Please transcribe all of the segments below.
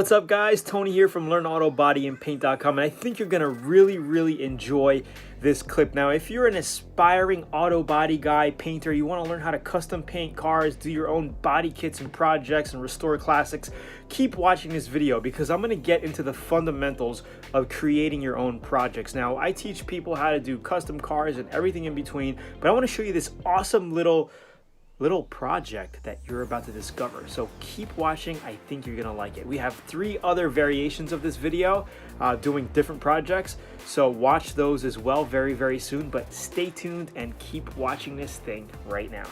what's up guys? Tony here from LearnAutoBodyAndPaint.com, and I think you're gonna really enjoy this clip. Now, if you're an aspiring auto body guy, painter, you wanna learn how to custom paint cars, do your own body kits and projects and restore classics, keep watching this video because I'm gonna get into the fundamentals of creating your own projects. Now, I teach people how to do custom cars and everything in between, but I wanna show you this awesome little project that you're about to discover. So keep watching. I think you're gonna like it. We have 3 other variations of this video doing different projects, so watch those as well very soon, but stay tuned and keep watching this thing right now.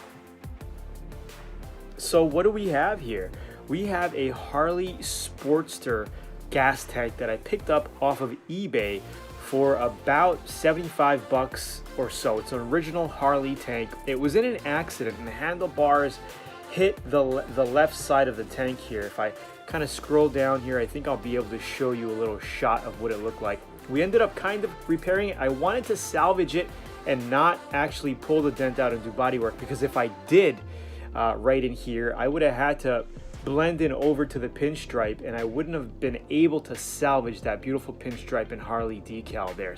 So what do we have here? We have a Harley Sportster gas tank that I picked up off of eBay for about 75 bucks or so. It's an original Harley tank. It was in an accident and the handlebars hit the left side of the tank here. If I kind of scroll down here, I think I'll be able to show you a little shot of what it looked like. We ended up kind of repairing it. I wanted to salvage it and not actually pull the dent out and do body work, because if I did right in here, I would have had to blend in over to the pinstripe and I wouldn't have been able to salvage that beautiful pinstripe and Harley decal there.